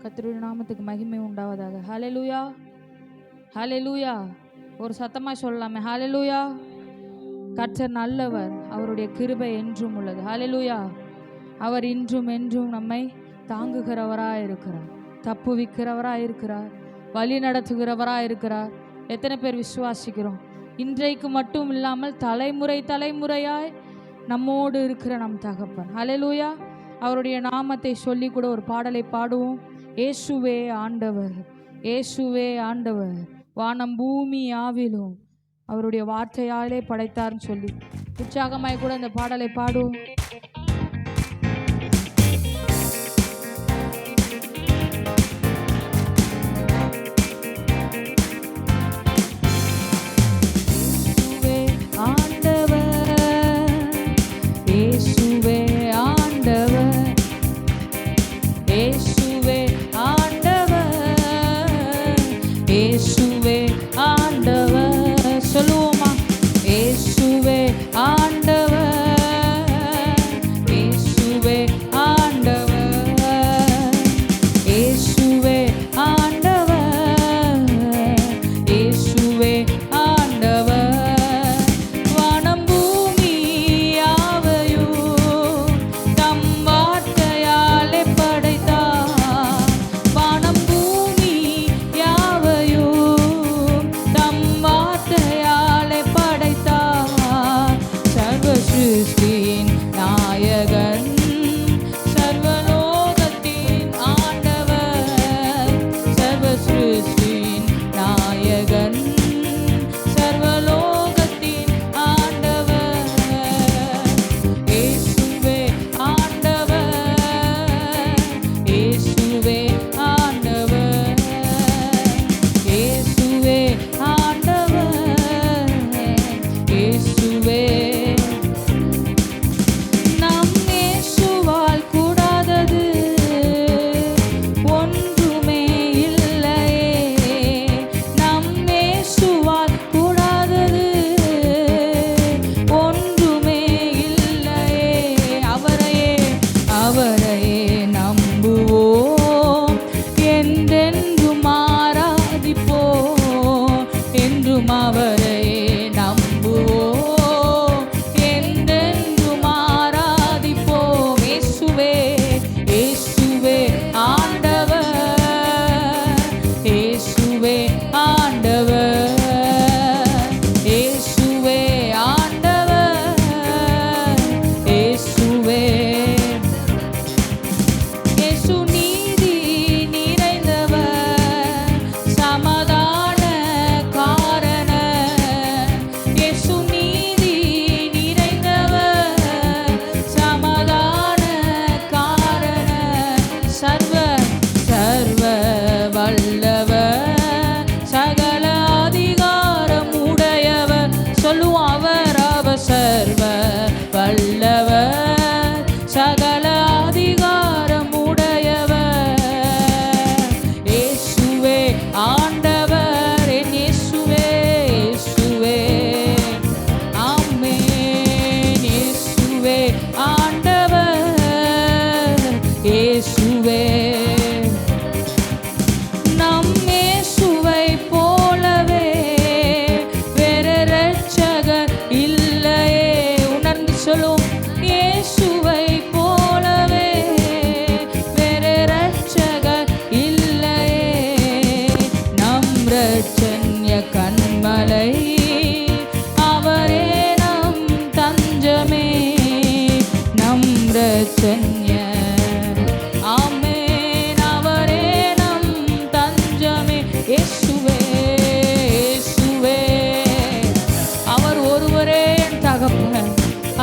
கர்த்தருடைய நாமத்துக்கு மகிமை உண்டாவதாக. ஹல்லேலூயா, ஹல்லேலூயா. ஒரு சத்தமாக சொல்லலாமே, ஹல்லேலூயா. கர்த்தர் நல்லவர், அவருடைய கிருபை என்றும் உள்ளது. ஹல்லேலூயா. அவர் இன்றும் என்றும் நம்மை தாங்குகிறவராக இருக்கிறார், தப்புவிக்கிறவராக இருக்கிறார், வழி நடத்துகிறவராக இருக்கிறார். எத்தனை பேர் விசுவாசிக்கிறோம்? இன்றைக்கு மட்டும் இல்லாமல் தலைமுறை தலைமுறையாய் நம்மோடு இருக்கிற நம் தகப்பன். ஹல்லேலூயா. அவருடைய நாமத்தை சொல்லி கூட ஒரு பாடலை பாடுவோம். இயேசுவே ஆண்டவர், இயேசுவே ஆண்டவர், வானம் பூமி ஆவிலும் அவருடைய வார்த்தையாலே படைத்தார்னு சொல்லி உற்சாகமாய் கூட இந்த பாடலை பாடுவோம்.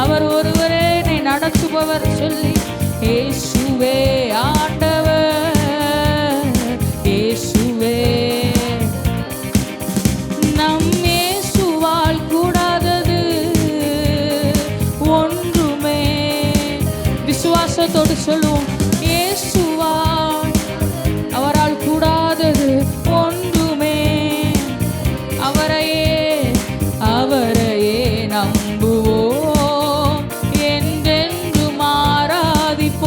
அவர் ஒருவரே என்னை நடத்துபவர் சொல்லி, இயேசுவே ஆண்டவர், இயேசுவே. நம் இயேசுவால் கூடாதது ஒன்றுமே. விசுவாசத்தோடு சொல்லுவோம், இயேசுவால் அவரால் கூடாதது ஒன்றுமே. அவரையே அவரையே நம்புவோம், என்றென்றும் ஆராதிப்போம்.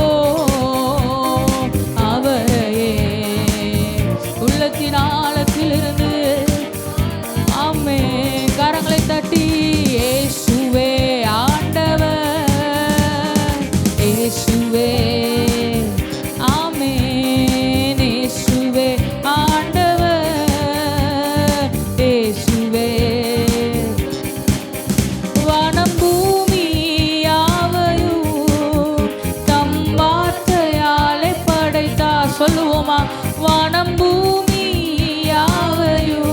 சொல்லுவோமா? வானம் பூமி யாவையோ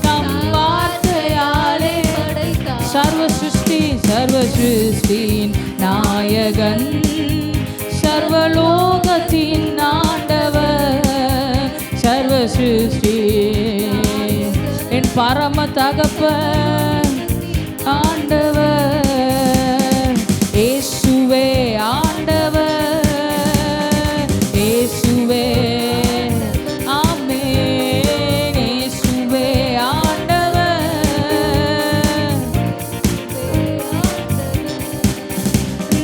நம் வார்த்தையாலே படைத்தார். சர்வ சிருஷ்டியின் நாயகன், சர்வலோகத்தின் ஆண்டவர், சர்வ சிருஷ்டி என் பரம தகப்பன் ஆண்டவர். இயேசுவே ஆண்டவர், இயேசுவே ஆமென். இயேசுவே ஆண்டவர்,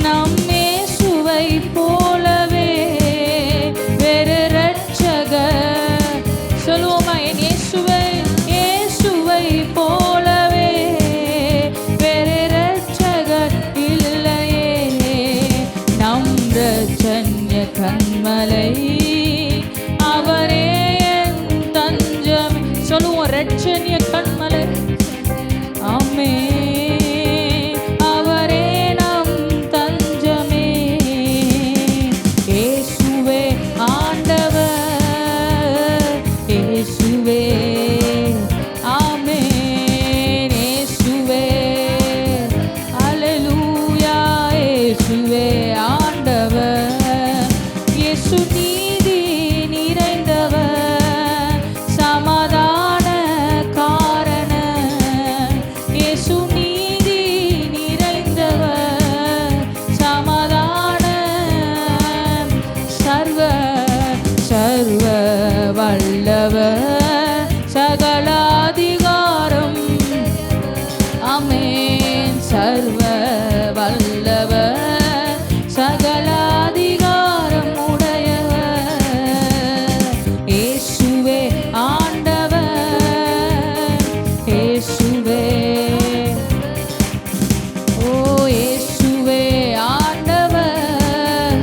நம் இயேசுவை போலவே வேறு இரட்சகர். சொல்லுவோமா? என் இயேசுவை போலவே வேறு இரட்சகர் இல்லையே. நம் இரட்சண்ய கன்மலை அவரே என் தஞ்சம். சொல்லுவோம், இரட்சண்ய கன்மலை ஆமென், அவரே நம் தஞ்சமே. இயேசுவே ஆண்டவர், இயேசுவே ஆமென். இயேசுவே அல்லேலூயா. இயேசுவே ஆண்டவர். இயேசு நீதி நிறைந்தவர், சமாதான காரணர். இயேசு நீதி நிறைந்தவர், சமாதான சர்வ வல்லவர், சகல அதிகாரம் ஆமென். சர்வ வல்லவர், சகல அதிகாரம் உடையவர். இயேசுவே ஆண்டவர், இயேசுவே ஓ இயேசுவே ஆண்டவர்,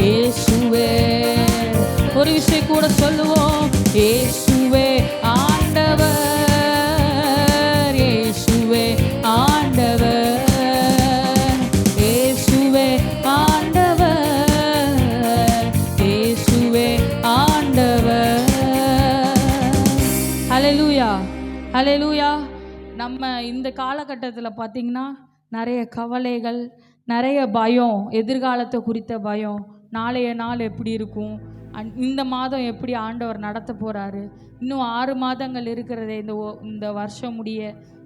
இயேசுவே. ஒரு விஷயம் கூட சொல்லுவோம், இயேசுவே ஆண்டவர், இயேசுவே ஆண்டவர், இயேசுவே ஆண்டவர், இயேசுவே ஆண்டவர். ஹல்லேலூயா, ஹல்லேலூயா. நம்ம இந்த காலகட்டத்தில் பார்த்திங்கன்னா நிறைய கவலைகள், நிறைய பயம், எதிர்காலத்தை குறித்த பயம், நாளைய நாள் எப்படி இருக்கும், இந்த மாதம் எப்படி ஆண்டவர் நடத்த போகிறாரு, இன்னும் 6 மாதங்கள் இருக்கிறதே இந்த வருஷம் முடிய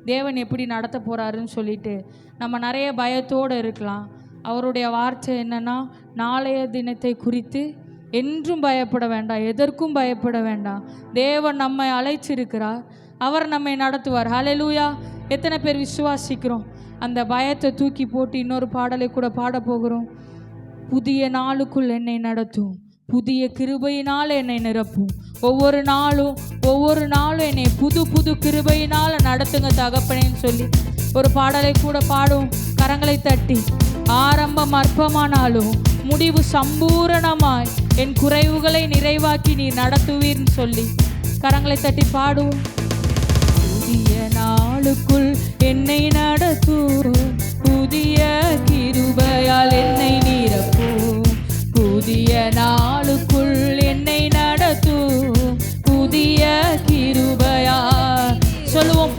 தேவன் எப்படி நடத்த போகிறாருன்னு சொல்லிட்டு நம்ம நிறைய பயத்தோடு இருக்கலாம். அவருடைய வார்த்தை என்னன்னா, நாளைய தினத்தை குறித்து என்றும் பயப்பட வேண்டாம், எதற்கும் பயப்பட வேண்டாம். தேவன் நம்மை அழைச்சிருக்கிறார், அவர் நம்மை நடத்துவார். ஹல்லேலூயா. எத்தனை பேர் விசுவாசிக்கிறோம்? அந்த பயத்தை தூக்கி போட்டு இன்னொரு பாடலை கூட பாட போகிறோம். புதிய நாளுக்குள் என்னை நடத்தும், புதிய கிருபையினால் என்னை நிரப்பும். ஒவ்வொரு நாளும் என்னை புது கிருபையினால் நடத்துங்க தகப்பனேன்னு சொல்லி ஒரு பாடலை கூட பாடும். கரங்களை தட்டி, ஆரம்பம் அற்பமானாலும் முடிவு சம்பூரணமாய் என் குறைவுகளை நிறைவாக்கி நீ நடத்துவீர்னு சொல்லி கரங்களை தட்டி பாடுவோம். புதிய நாளுக்குள் என்னை நடத்தும், புதிய கிருபையால் என்னை நிரப்பும். புதிய நாளுக்குள் என்னை நடத்தும், புதிய கிருபையால். சொல்லுவோம்,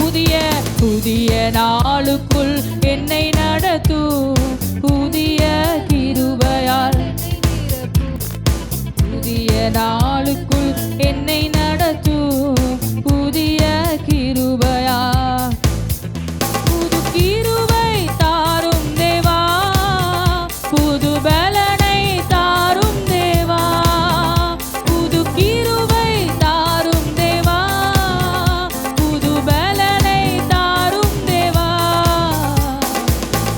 புதிய நாளுக்குள் என்னை நடத்தும், புதிய கிருபையால். புதிய நாளுக்குள் என்னை நடத்தும், புதிய கிருபையால். புது கிருபை தாரும் தேவா, புது பலனை தாரும் தேவா, புது கிருபை தாரும் தேவா, புது பலனை தாரும் தேவா.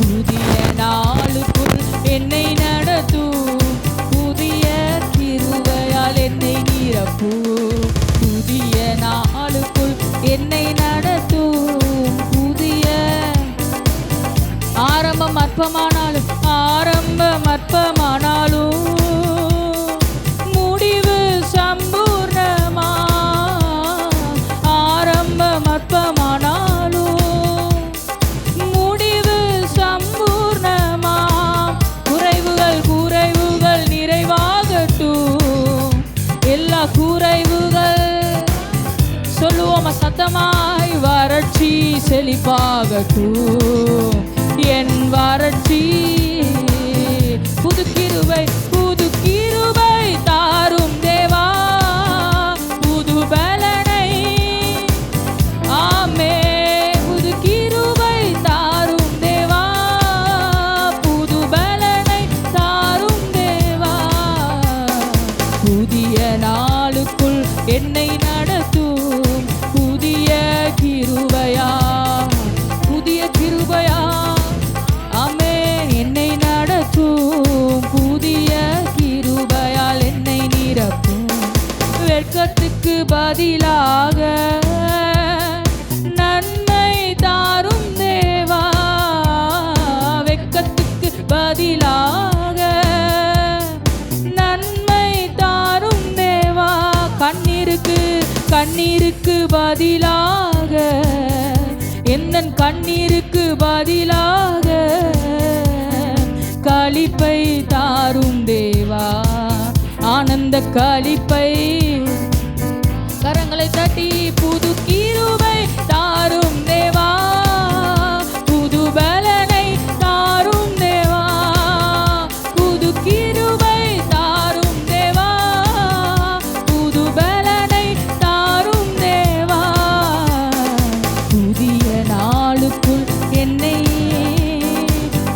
புதிய நாளுக்குள் என்னை நடத்தும், புதிய கிருபையால் என்னை நிரப்பும். புதிய நாளுக்குள் என்னை நடத்தும், புதிய. ஆரம்பம் அற்பமானாலும் முடிவு சம்பூர்ணமா. ஆரம்பம் அற்பமானாலும் முடிவு சம்பூர்ணமா. குறைவுகள் நிறைவாகட்டும், செழிப்பாகட்டும் என் வறட்சி. புது கிருபை தாரும் தேவா, புது பலனை. ஆமே, புது கிருபை தாரும் தேவா, புது பலனை தாரும் தேவா. புதிய நாளுக்குள் என்னை நடத்தும் புதிய கிருபையா, புதிய கிருபையா. ஆமென், என்னை நடத்தும் புதிய கிருபையால் என்னை நிரப்பும். வெட்கத்துக்கு பதிலாக நன்மை தாரும் தேவா, வெட்கத்துக்கு பதிலாக நன்மை தாரும் தேவா. கண்ணீருக்கு பதிலாக, எந்தன் கண்ணீருக்கு பதிலாக களிப்பை தாரும் தேவா, ஆனந்த களிப்பை. கரங்களை தட்டி புது கிருபை தாரும் தேவா, புது பலனை தாரும் தேவா, புது கிருபை தாரும் தேவா, புது பலனை தாரும் தேவா. புதிய நாளுக்குள் என்னை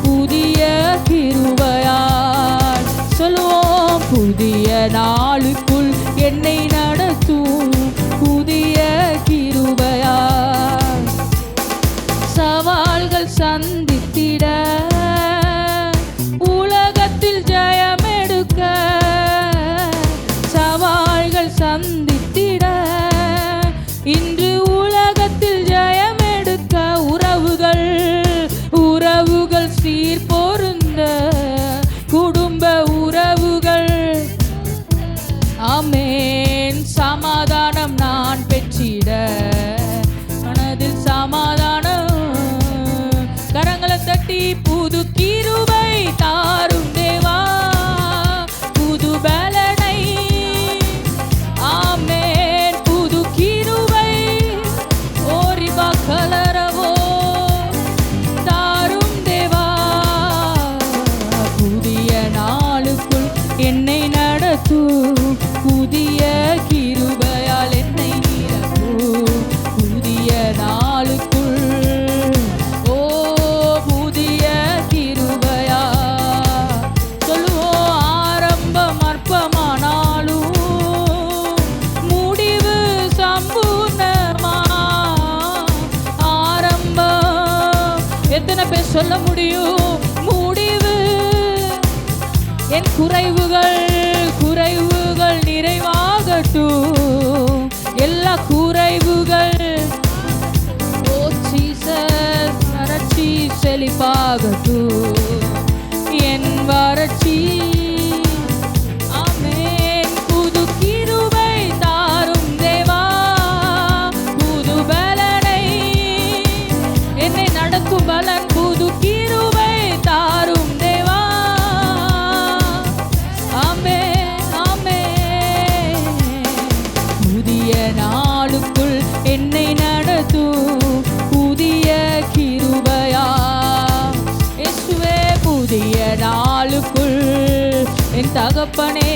புதிய கிருபையால் சொல்லுவோம். புதிய நாளுக்குள் என்னை நடத்தும் புதிய கிருபையால். சவால்கள் சந்தித்திட உலகத்தில் ஜெயமெடுக்க, சவால்கள் சந்தித்திட இன்று உலகத்தில் ஜெயமெடுக்க, உறவுகள் சீர் பொருந்த, குடும்ப உறவுகள். ஆமென், சமாதானம் நான் பெற்றிட, மனதில் சமாதானம். கரங்களை தட்டி புது கிருபை தாரும் தேவா, புது பலனை. ஆமென், புது கிருபை ஓரிபா கலரவோ தாரும் தேவா. புதிய நாளுக்குள் என்னை நடத்தும் புதிய கிருபையால் என்னை நிரப்பும். புதிய நாளுக்குள் ஓ புதிய கிருபையா. சொல்லுவோம், ஆரம்பம் அற்பமானாலும் முடிவு சம்பூர்ணமா. ஆரம்பம் எத்தனை பேர் சொல்ல முடியும்? முடிவு என் குறைவுகள் நிறைவாகட்டும், எல்லா குறைவுகள். ஓ ஜீசஸ், வறட்சி செழிப்பாகட்டும் என் வறட்சி. ஆமென், புது கிருபை தாரும் தேவா, புது பலனை. என்னை நடக்கும் பலன் புது கிருபை தாரும் தேவா. ஆமென், ஆமென். புதிய நாளுக்குள் என்னை நடத்தும் புதிய கிருபையா. இயேசுவே, புதிய நாளுக்குள் என் தகப்பனே.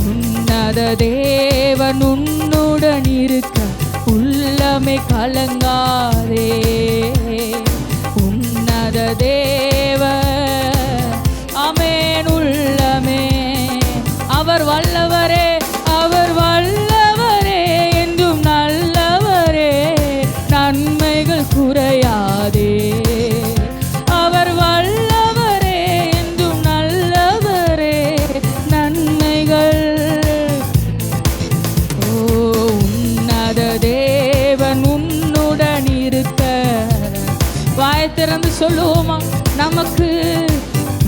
உன்னத தேவன் உன்னுடன் இருக்க உள்ளமே கலங்காதே. உன்னத தேவன், ஆமென், உள்ளமே. அவர் வல்லவரே, அவர் வல்லவரே, என்றும் நல்லவரே, நன்மைகள் குறையாதே. அவர் வல்லவரே, என்றும் நல்லவரே, நன்மைகள். ஓ உன்னத தேவன் உன்னுடன் இருக்க. வாய் திறந்து சொல்லுவோமா? நமக்கு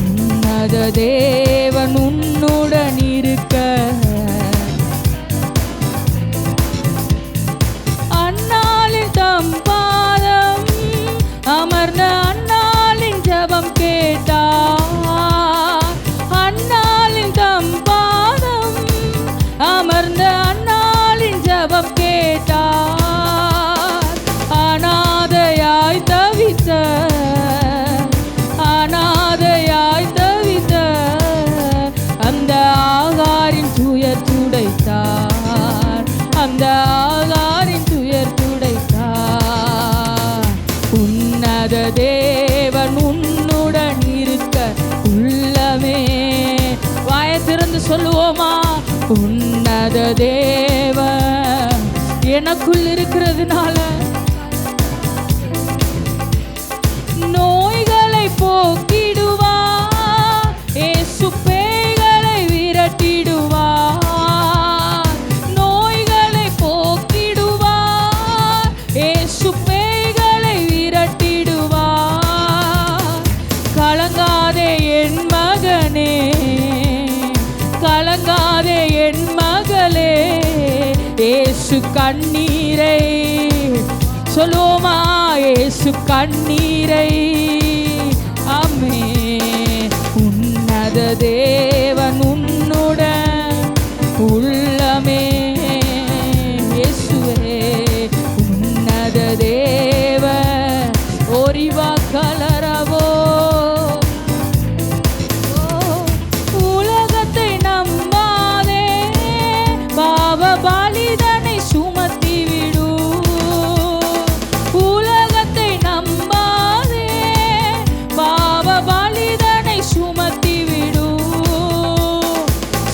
உன்னத தேவன் உன்னுடன் இருக்க. அன்னாளின் தம் பாதம் அமர்ந்த அன்னாளின் ஜபம் கேட்டார். அன்னாளின் தம் பாதம் அமர்ந்த அன்னாளின் ஜபம் கேட்டார். திறந்து சொல்லுவோமா? உன்னத தேவன் எனக்குள் இருக்கிறதுனால நோய்களை போக்கிடுவார், இயேசு பேய்களை விரட்டிடுவார். நோய்களை போக்கிடுவார், இயேசு பேய்களை விரட்டிடுவார். கலங்காதே என் மகனே, கலங்காதே என் மகளே, இயேசு கண்ணீரை சொல்லுவோமா? இயேசு கண்ணீரை ஆமே. உன்னத தேவன் உன்னுடன் உள்ளமே, இயேசுவே உன்னத தேவன் ஒரிவா கலரவோ. உலகத்தை நம்பாதே, பாவ பலிதனை சுமத்தி விடு. உலகத்தை நம்பாதே, பாவ பலிதனை சுமத்தி விடு.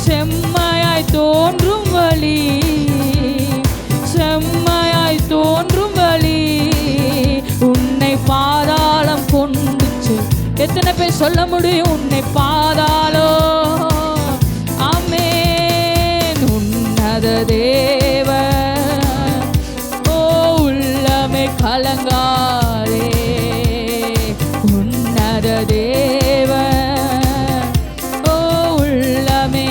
செம்மையாய் தோன்றும் வழி, செம்மையாய் தோன்றும் வழி உன்னை பாதாளம் கொண்டுச்சு. எத்தனை பேர் சொல்ல முடியும்? உன்னை பாதாளம். ஆமென். உன்னத தேவன் ஓ உள்ளமே கலங்காதே, உன்னத தேவன் ஓ உள்ளமே.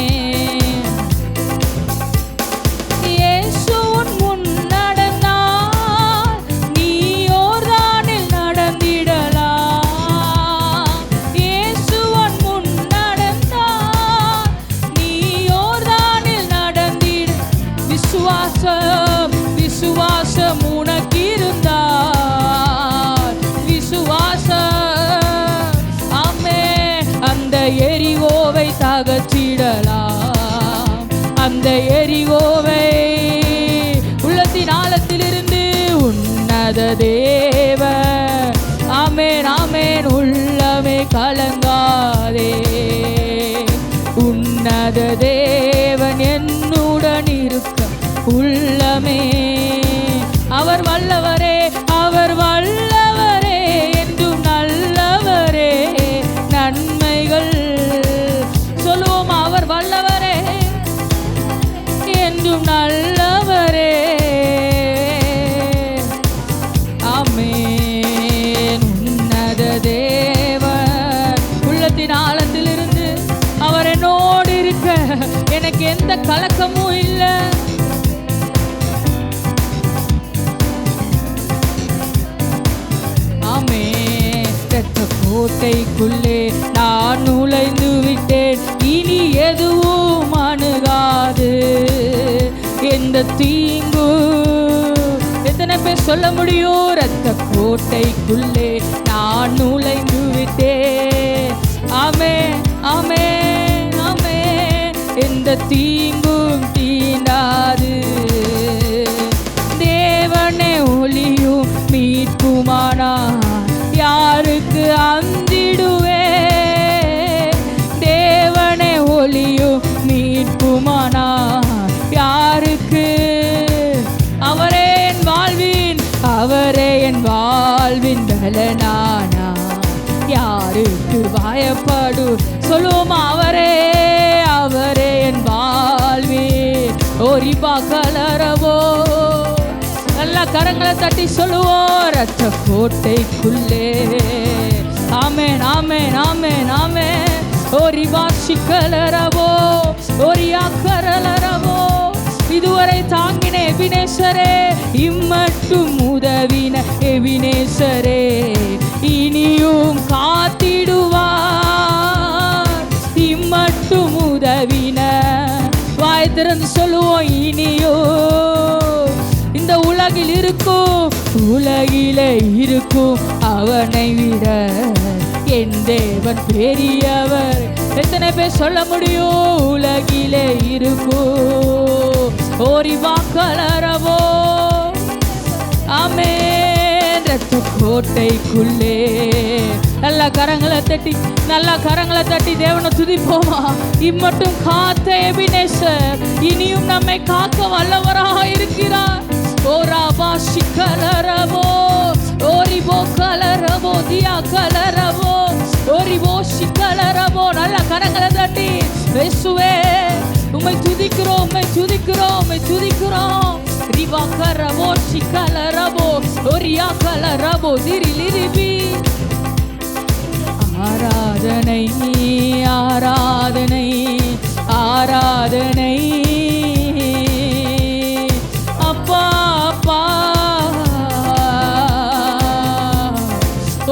இயேசு உன் முன் நடந்தார், நீ யோர்தானில் நடந்திடலாம். இயேசு உன் முன் நடந்தார், நீ யோர்தானில் நடந்திட. விசுவாசம், விசுவாசம் உனக்கு இருந்தார், விசுவாசம் ஆமே. அந்த எரிகோவை தகர்த்திடலாம், அந்த எரிகோவை உள்ளத்தின் ஆழத்திலிருந்து. உன்னத தேவன் ஆமென், ஆமென். உள்ளமே கலங்காதே, உன்னத தேவன் என்னுடன் இருக்க உள்ளமே. அவர் வல்லவரே, அவர் வல்லவரே, என்றும் நல்லவரே, நன்மைகள் சொல்லுவோம். அவர் வல்லவரே, என்றும் நல்லவரே. ஆமென். உன்னத தேவன் உள்ளத்தின் ஆழத்திலிருந்து அவர் என்னோடு இருக்க எனக்கு எந்த கலக்கமும் இல்லை. கோட்டைக்குள்ளே நான் நுழைந்து விட்டேன், இனி எதுவும் அணுகாது எந்த தீங்கு. எத்தனை பேர் சொல்ல முடியும்? இரத்த கோட்டைக்குள்ளே நான் நுழைந்து விட்டேன். ஆமென், ஆமென், ஆமென். எந்த தீங்கும் தீண்டாது. தேவனே ஒளியும் மீட்புமானார், யாருக்கு அஞ்சிடுவே? தேவனே ஒளியும் மீட்புமானார், யாருக்கு? அவரே என் வாழ்வின், அவரே என் வாழ்வின் பலனானா, யாருக்கு பயப்படு? சொல்லுவோமா? அவரே, அவரே என் வாழ்வின் ஒரிபா கலரவோ. எல்லா கரங்களை தட்டி சொல்லுவோம். இரத்த கோட்டைக்குள்ளே ஆமென், ஆமென், ஆமென், ஆமென். ஒரிபா சிக்கலரவோ, ஒரியா கரலரவோ. இதுவரை தாங்கின எபினேசரே, இம்மட்டும் உதவின எபினேசரே, இனியும் காத்திடுவார். இம்மட்டும் உதவின. வாய் திறந்து சொல்லுவோம். இனியும் இந்த உலகில் இருக்கும், உலகிலே இருக்கும் அவனை விட என் தேவன் பெரியவர். எத்தனை பேர் சொல்ல முடியும்? உலகிலே இருக்கும் ஓரிவா கலரவோ. ஆமென். இரத்த கோட்டைக்குள்ளே நல்ல கரங்களை தட்டி, நல்ல கரங்களை தட்டி தேவனை துதிப்போமா. இம்மட்டும் காத்த எபினேசர் இனியும் நம்மை காக்க வல்லவராக இருக்கிறார். ஓ ராபா சிக்கலரவோ, ஓரிபோ கலரவோ, தியா கலரவோ, ஓரிபோ சிக்கலரவோ. நல்ல கரங்களை தட்டி இயேசுவே உம்மை துதிக்கிறோம், உம்மை துதிக்கிறோம், உம்மை துதிக்கிறோம். ரிவா கரவோ சிக்கலரவோ, ஓரியா கலரவோ, திரிலிரிபி. ஆராதனை ஆராதனை ஆராதனை அப்பா அப்பா.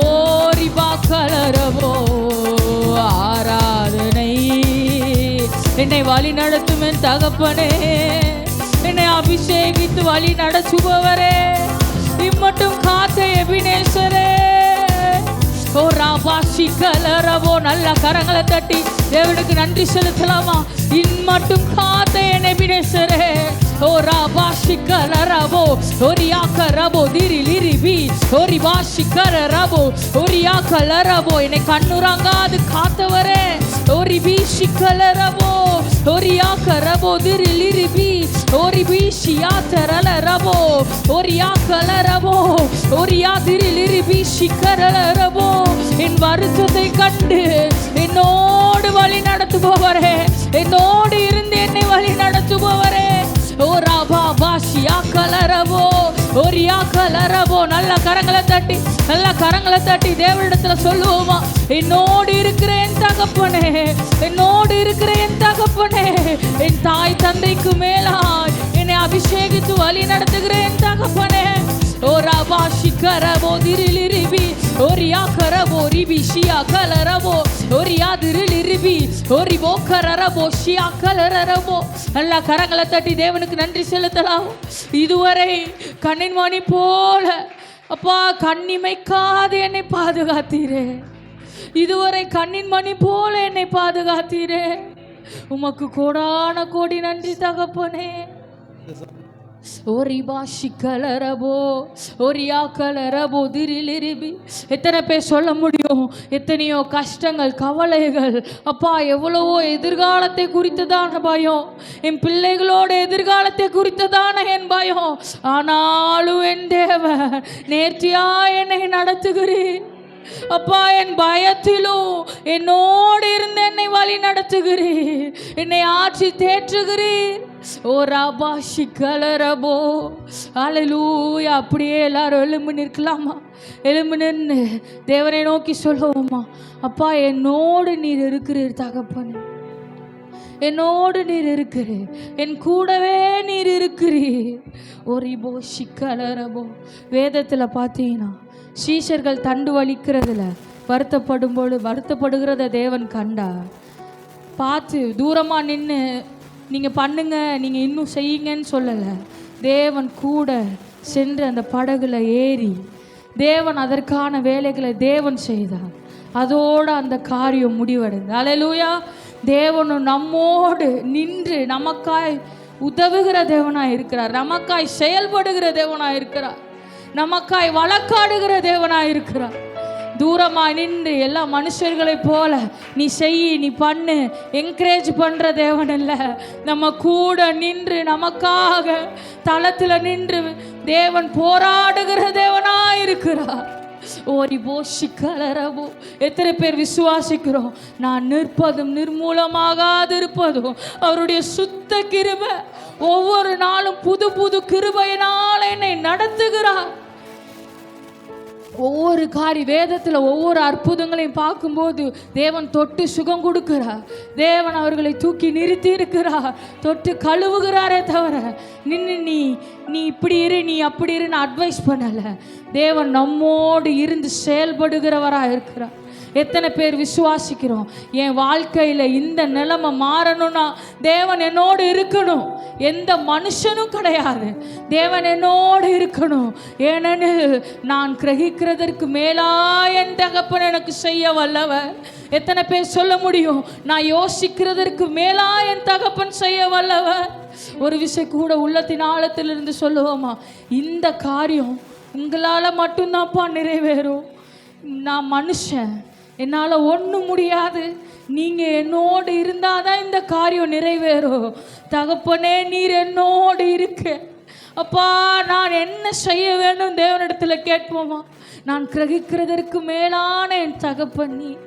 ஓரிபா கலரவோ ஆராதனை. என்னை வழி நடத்தும் என் தகப்பனே, என்னை அபிஷேகித்து வழி நடத்துபவரே, இம்மட்டும் காத்த எபினேசரே. ஓ ராபாஷி கலரவோ. நல்ல கரங்களை தட்டி தேவனுக்கு நன்றி செலுத்தலாமா. இம்மட்டும் காத்த என் எபினேசரே. ஓ ராபாஷி கலரவோ, ஓரியா கரவோ, திரிலிரிபி, ஓரிபாஷி கலரவோ, ஓரியா கலரவோ. என்னை கண்ணுறங்காது காத்தவரே. ஓரிபி சிக்கலரவோ, ஓரியா கரவோ, திரிலிரிபி, ஓரிபி ஷியா தரலரவோ, ஓரியா கலரவோ, ஓரியா திரிலிரிபி சிக்கலரவோ. என் வருத்தத்தை கண்டு என்னோடு வழி நடத்துபவரே, என்னோடு இருந்து என்னை வழி நடத்துபவரே. ஓ ராபா பாஷியா கலரவோ, ஓரியா கலரவோ. நல்ல கரங்களை தட்டி, நல்ல கரங்களை தட்டி தேவனிடத்துல சொல்லுவோமா. என்னோடு இருக்கிற என் தகப்பனே, என்னோடு இருக்கிற என் தகப்பனே, என் தாய் தந்தைக்கு மேலாய் என்னை அபிஷேகித்து வழி நடத்துகிற என் தகப்பனே. ஓ ராபா சிக்கரவோ, திரிலிரிபி, ஓரியா கரவோ, ரிபி ஷியா கலரவோ, ஓரியா திரிலிரிபி, ஓரிபோ கரரவோ, ஷியா கலரவோ. நல்ல கரங்களை தட்டி தேவனுக்கு நன்றி செலுத்தலாம். இதுவரை கண்ணின் மணி போல அப்பா கண்ணிமைக்காது என்னை பாதுகாத்தீரே. இதுவரை கண்ணின் மணி போல என்னை பாதுகாத்தீரே. உமக்கு கோடான கோடி நன்றி தகப்பனே. ஓரிபாஷி கலரபோ, ஓரியா கலரபோ, திரிலிரிபி. எத்தனை பேர் சொல்ல முடியும்? எத்தனையோ கஷ்டங்கள், கவலைகள், அப்பா எவ்வளவோ எதிர்காலத்தை குறித்ததான பயம், என் பிள்ளைகளோட எதிர்காலத்தை குறித்ததான என் பயம். ஆனாலும் என் தேவன் நேர்த்தியா என்னை நடத்துகிறேன் அப்பா. என் பயத்திலும் என்னோடு இருந்து என்னை வழி நடத்துகிறீர், என்னை ஆட்சி தேற்றுகிறீர். ஓ ராபா சிக்கலரபோ. ஹல்லேலூயா. அப்படியே எல்லாரும் எழும்பி நிற்கலாமா? எழும்பி நின்று தேவனை நோக்கி சொல்லுவோமா. அப்பா என்னோடு நீர் இருக்கிறீர் தகப்பனே, என்னோடு நீர் இருக்கிறீர், என் கூடவே நீர் இருக்கிறீர். ஓரிபோ சிக்கலரபோ. வேதத்தில் பார்த்தீங்கன்னா சீஷர்கள் தண்டு வலிக்கிறதுல வருத்தப்படுகிறத தேவன் கண்டா. பார்த்து தூரமாக நின்று நீங்கள் பண்ணுங்க, நீங்கள் இன்னும் செய்யுங்கன்னு சொல்லலை. தேவன் கூட சென்று அந்த படகுல ஏறி தேவன் அதற்கான வேலைகளை தேவன் செய்தார். அதோடு அந்த காரியம் முடிவடைந்து. அல்லேலூயா. தேவனும் நம்மோடு நின்று நமக்காய் உதவுகிற தேவனாய் இருக்கிறார், நமக்காய் செயல்படுகிற தேவனாய் இருக்கிறார், நமக்காய் வழக்காடுகிற தேவனாய் இருக்கிறார். தூரமாக நின்று எல்லா மனுஷர்களை போல நீ செய், நீ பண்ணு, என்கரேஜ் பண்ணுற தேவன் இல்லை. நம்ம கூட நின்று நமக்காக தளத்தில் நின்று தேவன் போராடுகிற தேவனாய் இருக்கிறார். ஓரிபோ சிக்கலரபோ. எத்தனை பேர் விசுவாசிக்கிறோம்? நான் நிற்பதும் நிர்மூலமாகாதிருப்பதும் அவருடைய சுத்த கிருபை. ஒவ்வொரு நாளும் புது புது கிருபையினால் என்னை நடத்துகிறார். ஒவ்வொரு வேதத்தில் ஒவ்வொரு அற்புதங்களையும் பார்க்கும்போது தேவன் தொட்டு சுகம் கொடுக்கிறார். தேவன் அவர்களை தூக்கி நிறுத்தி இருக்கிறார், தொட்டு கழுவுகிறாரே தவிர நின்று நீ இப்படி இரு, நீ அப்படி இருன்னு அட்வைஸ் பண்ணலை. தேவன் நம்மோடு இருந்து செயல்படுகிறவராக இருக்கிறார். எத்தனை பேர் விசுவாசிக்கிறோம்? என் வாழ்க்கையில் இந்த நிலைமை மாறணும்னா தேவன் என்னோடு இருக்கணும், எந்த மனுஷனும் கிடையாது, தேவன் என்னோடு இருக்கணும். ஏனெனில் நான் கிரகிக்கிறதற்கு மேலா என் தகப்பன் எனக்கு செய்ய வல்லவர். எத்தனை பேர் சொல்ல முடியும்? நான் யோசிக்கிறதற்கு மேலா என் தகப்பன் செய்ய வல்லவர். ஒரு விஷயம் கூட உள்ளத்தின் ஆழத்திலிருந்து சொல்லுவோமா, இந்த காரியம் உங்களால் மட்டும்தான்ப்பா நிறைவேறும், நான் மனுஷன், என்னால் ஒன்றும் முடியாது, நீங்கள் என்னோடு இருந்தால் தான் இந்த காரியம் நிறைவேறும். தகப்பனே, நீர் என்னோடு இருக்க, அப்பா நான் என்ன செய்ய வேண்டும் தேவனிடத்தில் கேட்போமா? நான் கிரகிக்கிறதற்கு மேலான என் தகப்பன் நீர்,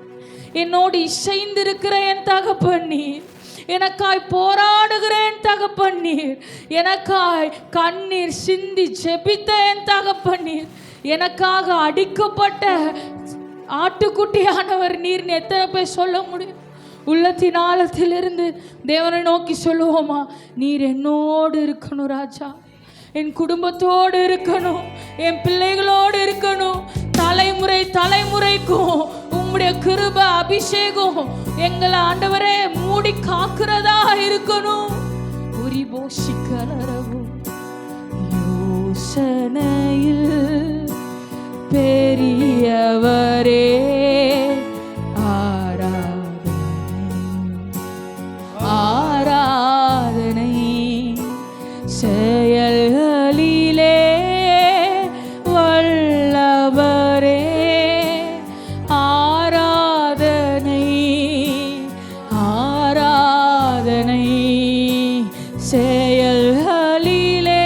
என்னோடு இசைந்திருக்கிற என் தகப்பன் நீர், எனக்காய் போராடுகிற என் தகப்பன் நீர், எனக்காய் கண்ணீர் சிந்தி ஜெபித்த என் தகப்பன் நீர், எனக்காக அடிக்கப்பட்ட ஆட்டுக்குட்டியானவர் நீர். எத்தனை பேர் சொல்ல முடியும்? உள்ளத்தின் ஆழத்திலிருந்து தேவனை நோக்கி சொல்லுவோமா? நீர் என்னோடு இருக்கணும் ராஜா, என் குடும்பத்தோடு இருக்கணும், என் பிள்ளைகளோடு இருக்கணும். தலைமுறை தலைமுறைக்கும் உம்முடைய கிருபை அபிஷேகம் எங்களை ஆண்டவரே மூடி காக்கிறதா இருக்கணும். உரி போஷிக்கலரவும் யோசனையில் பெரியவரே, ஆராதனை செயல்களிலே வல்லவரே, ஆராதனை ஆராதனை செயல்களிலே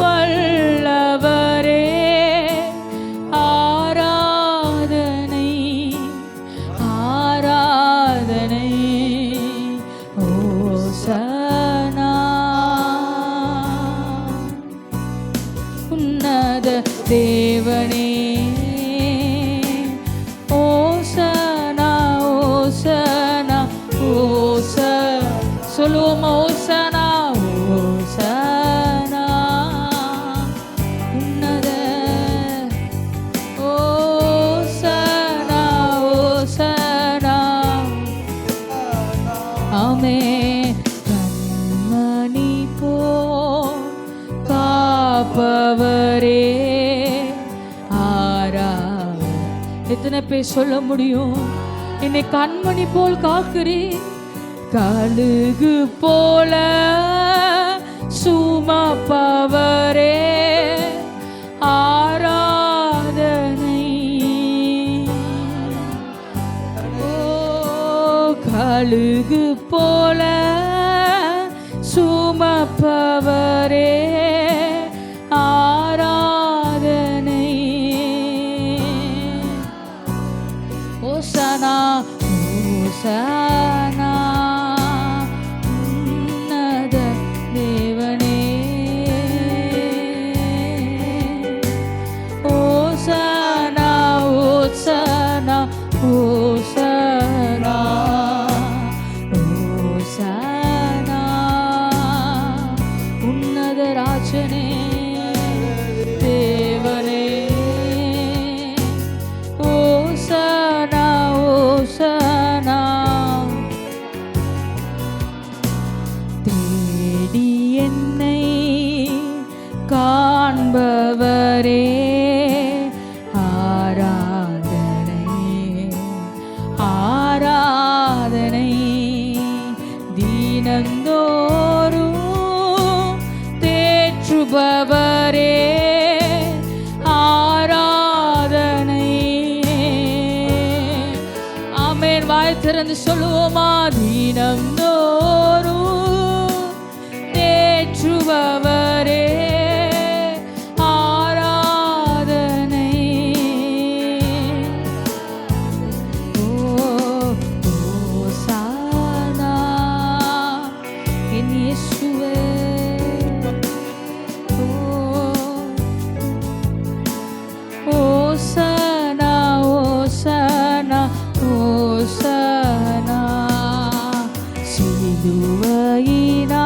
வல்லவரே, ஆராதனை ஆராதனை ஓசனா. உன்னத தேவனே ஓசனா ஓசனா ஓச சொல்லுவோமா? ஓசனா ஓசனா உன்னத ஓசனா ஓசனா. ஆமே கண்மணி போல் காப்பவரே, எத்தனை பேர் சொல்ல முடியும்? என்னை கண்மணி போல் காக்கிறே, கழுகு போல சுமப்பவரே, ஆராதனை ஓ கழுகு போல சுமப்பவரே, ஆராதனை ஓசனா ஓசனா உன்னத தேவனே, ஓசனா ஓசனா ஓசனா ஓசனா உன்னத ராஜனே தேவனே, ஓசனா ஓசனா. தேடி என்னை காண்பவரே, ஆராதனை ஆராதனை தீனந்தோறும் தேற்றுபவரே, ஆராதனை. ஆமென். வாய் திறந்து சொல்லுவோமா? தீனந்தோறும் தேற்றுபவரே, ஆராதனை. ஓசானா என் இயேசுவே, ஓசானா ஓசானா ஓசானா. சிலுவையினா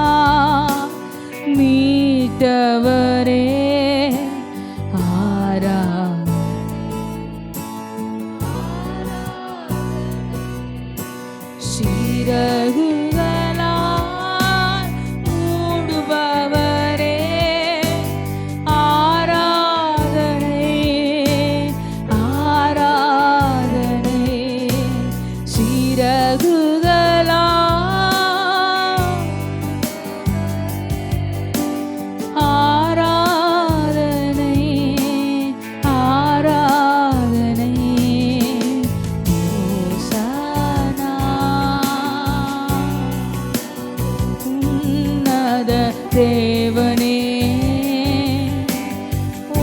மீட்டவரே, சிறகுகளால் மூடுபவரே, ஆராதனை ஆராதனை. சிறகுகளால் ஆராதனை ஆராதனை தேவனே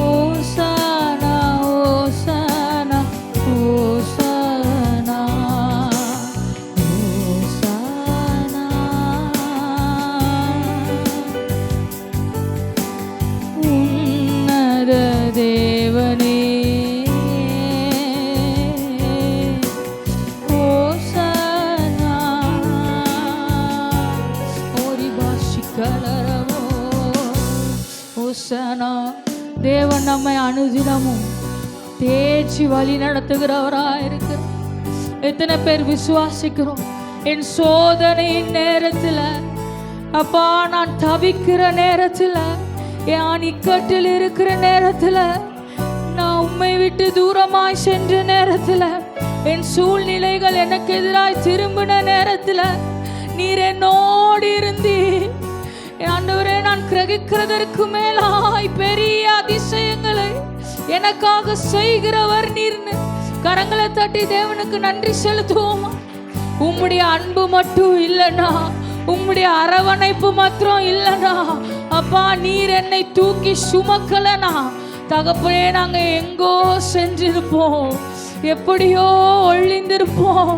ஓசானா ஓசானா ஓசானா ஓசானா உன்னத தேவனே தேவன் நம்மை அனுதினமும் தேய்ச்சி வழி நடத்துகிறவராயிருக்கிறார். எத்தனை பேர் விசுவாசிக்கிறோம்? என் சோதனையின் நேரத்தில், அப்பா நான் தவிக்கிற நேரத்தில், என் இக்கட்டில் இருக்கிற நேரத்தில், நான் உம்மை விட்டு தூரமாய் சென்ற நேரத்தில், என் சூழ்நிலைகள் எனக்கு எதிராய் திரும்பின நேரத்தில் நீர் என்னோடு இருந்தீர். ஆண்டவரே, நான் கிரகிக்கிறதற்கு மேலாய் பெரிய அதிசயங்களை எனக்காக செய்கிறவர் நீர்னு கரங்களை தட்டி தேவனுக்கு நன்றி செலுத்துவோமா? உம்முடைய அன்பு மட்டும் இல்லைனா, உம்முடைய அரவணைப்பு மாத்திரம் இல்லைனா, அப்பா நீர் என்னை தூக்கி சுமக்கலனா தகப்பனே நாங்க எங்கோ சென்றிருப்போம், எப்படியோ ஒழிந்திருப்போம்.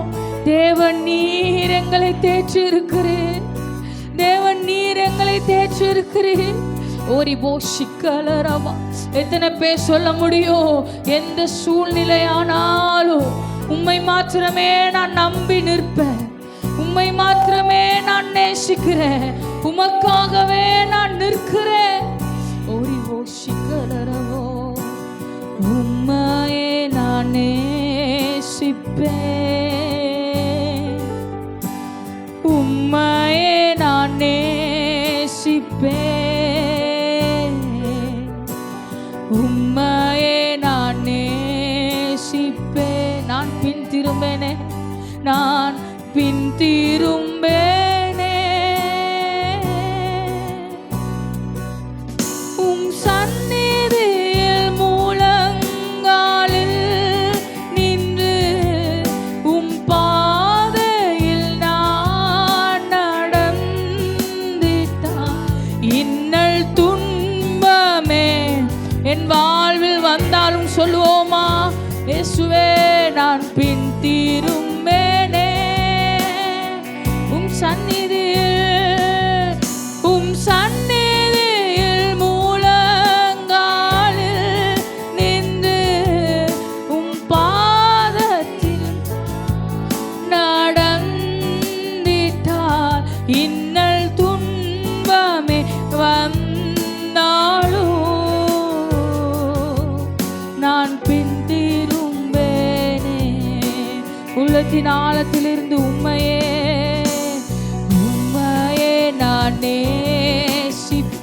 தேவன் நீர் எங்களை தேற்றி இருக்கிறேன். தேவன் நீர் எங்களை தேற்றி இருக்கிறீர். ஓரிபோ சிக்கலரவா. எத்தனை பேர் சொல்ல முடியும்? எந்த சூழ்நிலையானாலும் உம்மை மாத்திரமே நான் நம்பி நிற்பேன், உம்மை மாத்திரமே நான் நேசிக்கிறேன், உமக்காகவே நான் நிற்கிறேன். ஓரிபோ சிக்கலரவோ உம்மையே நான் நேசிப்பேன், உம்மையே நான் நேசிப்பேன், உம்மையே நான் நேசிப்பேன். நான் பின் திரும்பேனே, நான் பின் திரும்பேனே, உம் சந்நிதியில் மூலங்காலில் நின்று உம் பாதையில் நான் நடந்திட்டான். இன்னல் துன்பமே என் வாழ்வில் வந்தாலும் சொல்லுவோமா? இயேசுவே நான் பின் திரும்பேனே, உம் சந்நிதியில், உம் சந்நிதியில் மூலங்காலில் நின்று உம் பாதத்தில் நடந்திட்டால் இன்னல் துன்பமே வந்தாலும் நான் பின் திரும்பேனே. உள்ளத்தின் ஆழத்திலிருந்து உம்மையே, உம்மையே நான் நேசிப்பேன்.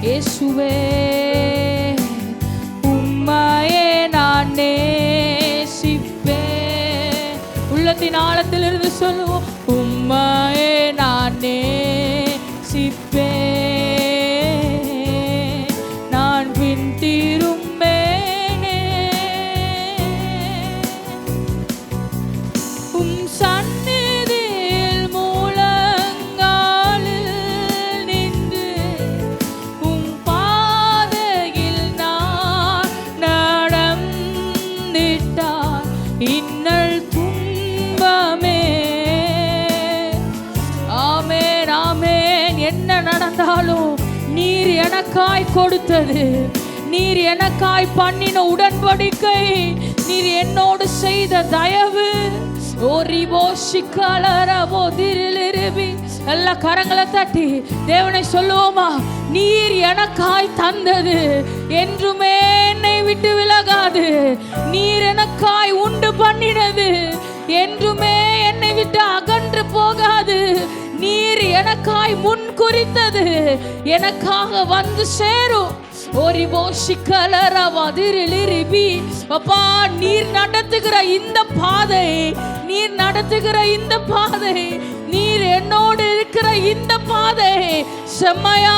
இயேசுவே உம்மையே நான் நேசிப்பேன். உள்ளத்தின் ஆழத்திலிருந்து சொல்லுவோம், உம்மையே நான் நேசிப்பேன், நான் பின் திரும்பேனே, உம் சந்நிதியில் மூலங்காலில் நின்று உம் பாதையில் நான் நடந்திட்டான். இன்னல் துன்பமே, ஆமென் ஆமென். என்ன நடந்தாலும் நீர் எனக்காய் கொடுத்தது, நீர் எனக்காய் பண்ணின உடன்படிக்கை, நீர் என்னோடு செய்த தயவு. எல்லா கரங்களை தட்டி தேவனை சொல்லுவோமா? நீர் எனக்காய் தந்தது என்றுமே என்னை விட்டு விலகாது. நீர் எனக்காய் உண்டு பண்ணினது என்றுமே என்னை விட்டு அகன்று போகாது. நீர் எனக்காய் முன் குறித்தது எனக்காக வந்து சேரும். அப்பா நீர் நடத்துகிற இந்த பாதை, நீர் நடத்துகிற இந்த பாதை, நீர் என்னோடு இருக்கிற இந்த பாதை செம்மையா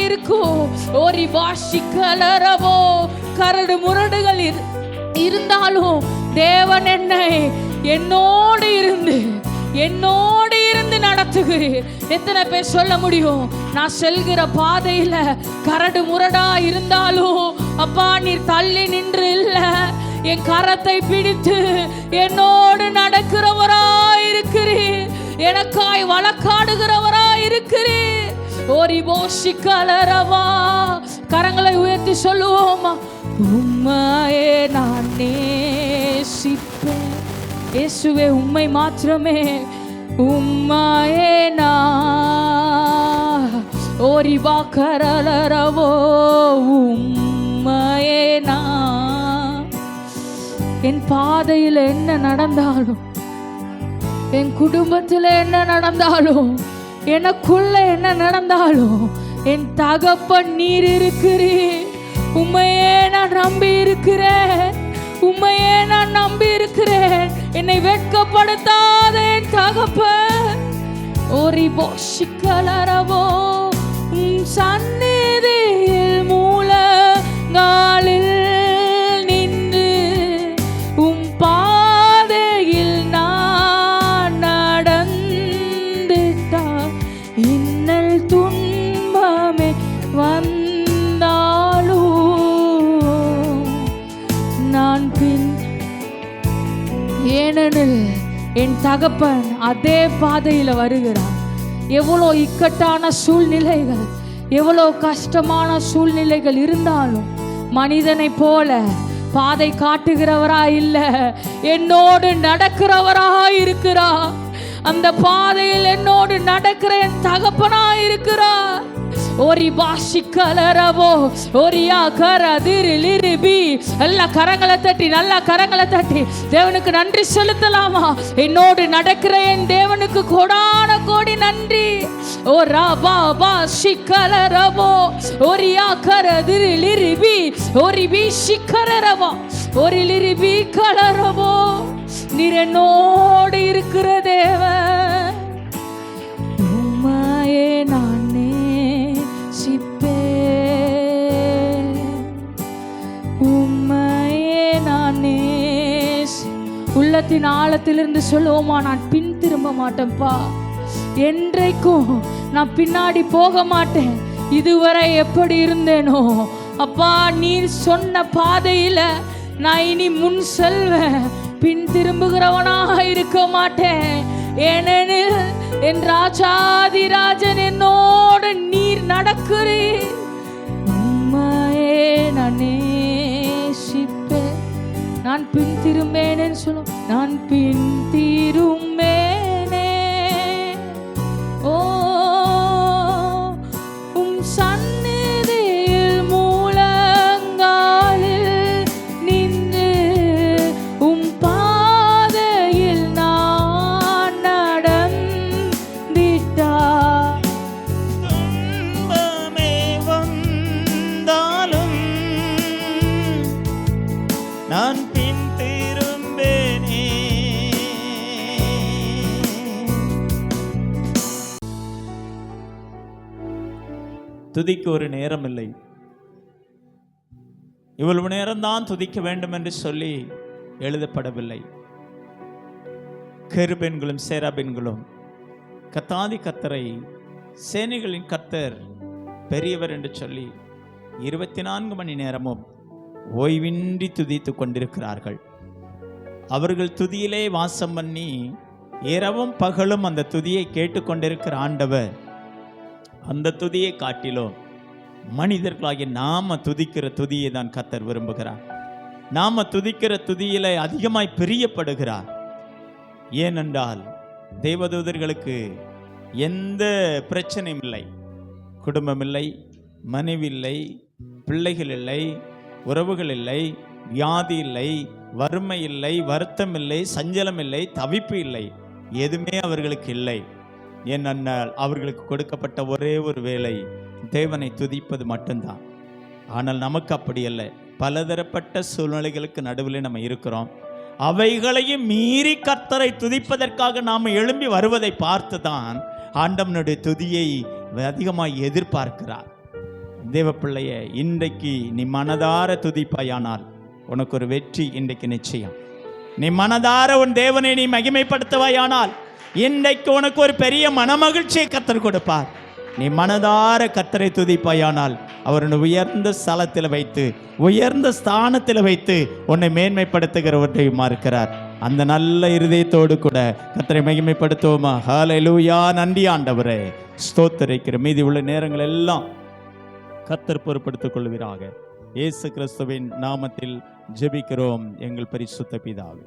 இருக்கும். ஒரு வாசிக்கலரவோ கரடு முரடுகள் இருந்தாலும் தேவன் என்னோடு இருந்து நடத்துகிறீர். எத்தனை பேர் சொல்ல முடியும், நான் செல்கிற பாதையில கரடு முரடா இருந்தாலும் அப்பா நீர் தள்ளி நின்று இல்ல, என் கரத்தை பிடித்து என்னோடு நடக்கிறவராய் இருக்கிறீர், எனக்காய் வழக்காடுகிறவராய் இருக்கிறீர். ஓரிபோ சிக்கலரவா. கரங்களை உயர்த்தி சொல்லுவோமா, உம்மையே நான் நேசிப்பேன். இயேசுவே உம்மை மாத்திரமே, உம்மையே நான். ஓரிபா கரலரவோ, உம்மையே நான். என் பாதையில் என்ன நடந்தாலும், என் குடும்பத்தில் என்ன நடந்தாலும், எனக்குள்ள என்ன நடந்தாலும், என் தகப்பன் நீர் இருக்கிறீர். உம்மையே நான் நம்பி இருக்கிறேன், உம்மையே நான் நம்பி இருக்கிறேன். என்னை வெட்கப்படுத்தாத என் தகப்பன். ஓரிபோ சிக்கலரவோ, உம் சந்நிதியில் மூலங்காலில் நின்று உம் பாதையில் நான் நடந்திட்டால் இன்னல் துன்பமே வந்தாலும் நான் பின். ஏனெனில் என் தகப்பன் அதே பாதையில் வருகிறார். எவ்வளோ இக்கட்டான சூழ்நிலைகள், எவ்வளோ கஷ்டமான சூழ்நிலைகள் இருந்தாலும் மனிதனை போல பாதை காட்டுகிறவரா இல்ல, என்னோடு நடக்கிறவரா இருக்கிறார். அந்த பாதையில் என்னோடு நடக்கிற என் தகப்பனா இருக்கிறார். ஓரி பாஷிக்கலரவோ, ஓரியா கரதிரிலிரிபி. எல்லா கரங்களை தட்டி, நல்லா கரங்களை தட்டி தேவனுக்கு நன்றி செலுத்தலாமா? என்னோடு நடக்கிற என் தேவனுக்கு கோடான கோடி நன்றி. ஓ ராபா பாஷிக்கலரவோ, ஓரியா கரதிரிலிரிபி, ஓரிபி சிக்கரரவோ, ஓரிலிரிபி கலரவோ. நீர் என்னோடு இருக்கிற தேவன், உம்மையே நான் நேசிப்பேன், உம்மையே நான் உள்ளத்தின் ஆழத்திலிருந்து சொல்லுவோமா, நான் பின் திரும்ப மாட்டேன்ப்பா. என்றைக்கும் நான் பின்னாடி போக மாட்டேன். இதுவரை எப்படி இருந்தேனோ அப்பா, நீர் சொன்ன பாதையில நான் இனி முன் செல்வேன், பின் திரும்புகிறவனாக இருக்க மாட்டேன். ஏனெனில் என் ராஜாதிராஜன் என்னோடு நீர் நடக்கிறீர். உம்மையே நான் நேசிப்பேன், நான் பின் திரும்பேனே சொல்லும், நான் பின் திரும்பேனே. ஓ உம் சந்நிதியில் மூலங்காலில் நின்று உம் பாதையில் நான் நடந்திட்டால் துன்பமே வந்தாலும் நான் பின் திரும்பேனே. துதிக்கு ஒரு நேரம் இல்லை. இவ்வளவு நேரம்தான் துதிக்க வேண்டும் என்று சொல்லி எழுதப்படவில்லை. கெருபெண்களும் சேராபெண்களும் கத்தாதி கர்த்தரை, சேனைகளின் கர்த்தர் பெரியவர் என்று சொல்லி 24 மணி நேரமும் ஓய்வின்றி துதித்து கொண்டிருக்கிறார்கள். அவர்கள் துதியிலே வாசம் பண்ணி இரவும் பகலும் அந்த துதியை கேட்டுக்கொண்டிருக்கிற ஆண்டவர் அந்த துதியை காட்டிலும் மனிதர்களாகிய நாம துதிக்கிற துதியை தான் கர்த்தர் விரும்புகிறார். நாம துதிக்கிற துதியில அதிகமாய் பிரியப்படுகிறார். ஏனென்றால் தேவதூதர்களுக்கு எந்த பிரச்சனையும் இல்லை. குடும்பம் இல்லை, மனைவி இல்லை, பிள்ளைகள் இல்லை, உறவுகள் இல்லை, வியாதி இல்லை, வறுமை இல்லை, வருத்தம் இல்லை, சஞ்சலம் இல்லை, தவிப்பு இல்லை, எதுவுமே அவர்களுக்கு இல்லை. ஏனென்றால் அவர்களுக்கு கொடுக்கப்பட்ட ஒரே ஒரு வேலை தேவனை துதிப்பது மட்டும்தான். ஆனால் நமக்கு அப்படி அல்ல. பலதரப்பட்ட சூழ்நிலைகளுக்கு நடுவில் நம்ம இருக்கிறோம். அவைகளையும் மீறி கர்த்தரை துதிப்பதற்காக நாம் எழும்பி வருவதை பார்த்து தான் ஆண்டவனுடைய துதியை அதிகமாக எதிர்பார்க்கிறார். தேவ பிள்ளைய, இன்றைக்கு நீ மனதார துதிப்பாயானால் உனக்கு ஒரு வெற்றி இன்றைக்கு நிச்சயம். நீ மனதார உன் தேவனை நீ மகிமைப்படுத்துவாயானால் இன்றைக்கு உனக்கு ஒரு பெரிய மனமகிழ்ச்சியை கர்த்தர் கொடுப்பார். நீ மனதார கர்த்தரை துதிப்பாயானால் அவர் உன்னை உயர்ந்த ஸ்தலத்தில் வைத்து, உயர்ந்த ஸ்தானத்தில் வைத்து உன்னை மேன்மைப்படுத்துகிறவற்றையுமா இருக்கிறார். அந்த நல்ல இருதயத்தோடு கூட கர்த்தரை மகிமைப்படுத்துவோமா? ஹல்லேலூயா. நன்றி ஆண்டவரே, ஸ்தோத்திரிக்கிற மீதி உள்ள நேரங்கள் எல்லாம் கர்த்தர் பொறுப்படுத்திக் கொள்வீராக. இயேசு கிறிஸ்துவின் நாமத்தில் ஜெபிக்கிறோம் எங்கள் பரிசுத்த பிதாவே.